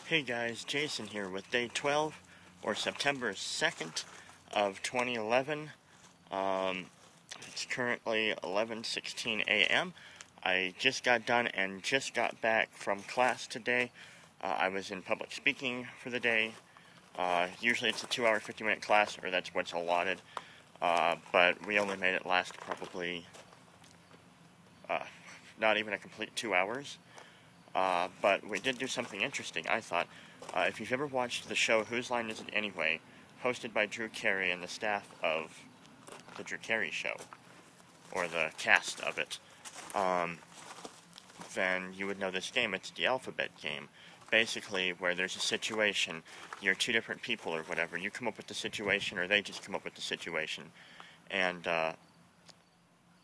Hey guys, Jason here with day 12, or September 2nd of 2011. It's currently 11:16 a.m. I just got done and just got back from class today. I was in public speaking for the day. Usually it's a 2-hour, 50-minute class, or that's what's allotted. But we only made it last probably not even a complete 2 hours. But we did do something interesting, I thought. If you've ever watched the show Whose Line Is It Anyway, hosted by Drew Carey and the staff of The Drew Carey Show, or the cast of it, then you would know this game. It's the alphabet game. Basically, where there's a situation, you're two different people or whatever, you come up with the situation, or they just come up with the situation, and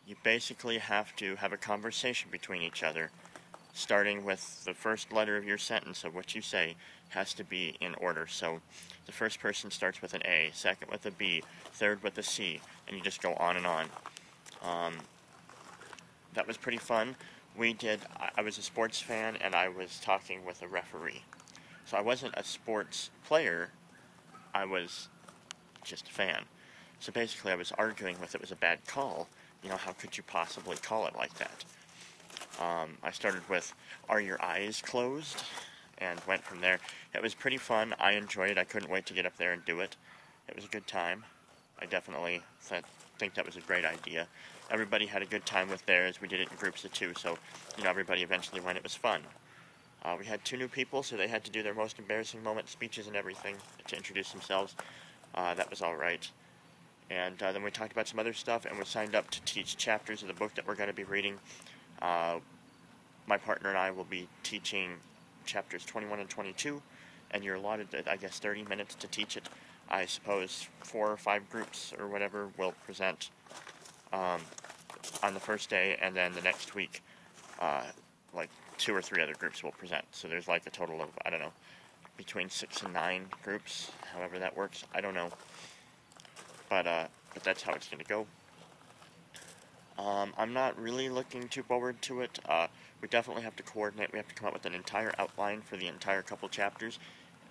you basically have to have a conversation between each other, starting with the first letter of your sentence of what you say has to be in order. So the first person starts with an A, second with a B, third with a C, and you just go on and on. That was pretty fun. I was a sports fan, and I was talking with a referee. So I wasn't a sports player, I was just a fan. So basically I was arguing with it was a bad call. You know, how could you possibly call it like that? I started with, "Are your eyes closed?" and went from there. It was pretty fun. I enjoyed it. I couldn't wait to get up there and do it. It was a good time. I definitely think that was a great idea. Everybody had a good time with theirs. We did it in groups of 2, so, you know, everybody eventually went. It was fun. We had 2 new people, so they had to do their most embarrassing moment speeches and everything to introduce themselves. That was all right. And then we talked about some other stuff, and we signed up to teach chapters of the book that we're going to be reading. My partner and I will be teaching chapters 21 and 22, and you're allotted, I guess, 30 minutes to teach it. I suppose 4 or 5 groups or whatever will present on the first day, and then the next week, like 2 or 3 other groups will present. So there's like a total of, I don't know, between 6 and 9 groups, however that works. I don't know. But that's how it's going to go. I'm not really looking too forward to it. We definitely have to coordinate. We have to come up with an entire outline for the entire couple chapters,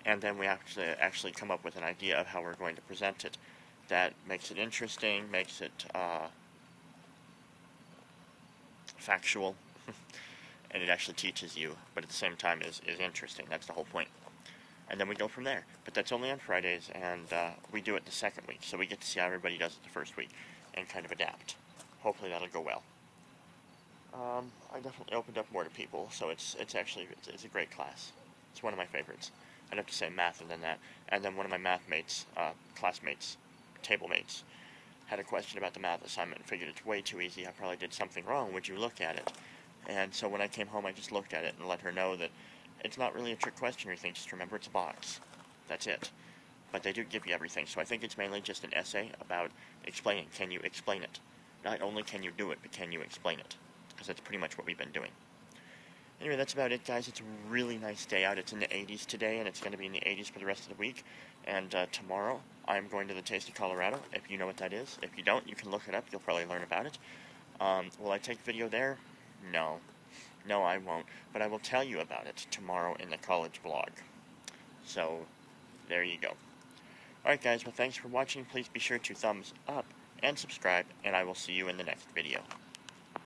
and then we have to actually come up with an idea of how we're going to present it. That makes it interesting, makes it factual, and it actually teaches you, but at the same time is interesting. That's the whole point. And then we go from there. But that's only on Fridays, and we do it the second week, so we get to see how everybody does it the first week and kind of adapt. Hopefully that'll go well. I definitely opened up more to people, so it's a great class. It's one of my favorites. I'd have to say math and then that. And then one of my math mates, classmates, table mates, had a question about the math assignment and figured it's way too easy. I probably did something wrong. Would you look at it? And so when I came home, I just looked at it and let her know that it's not really a trick question or anything. Just remember it's a box. That's it. But they do give you everything. So I think it's mainly just an essay about explaining. Can you explain it? Not only can you do it, but can you explain it? Because that's pretty much what we've been doing. Anyway, that's about it, guys. It's a really nice day out. It's in the 80s today, and it's going to be in the 80s for the rest of the week. And tomorrow, I'm going to the Taste of Colorado, if you know what that is. If you don't, you can look it up. You'll probably learn about it. Will I take video there? No. No, I won't. But I will tell you about it tomorrow in the college vlog. So, there you go. Alright, guys. Well, thanks for watching. Please be sure to thumbs up and subscribe, and I will see you in the next video.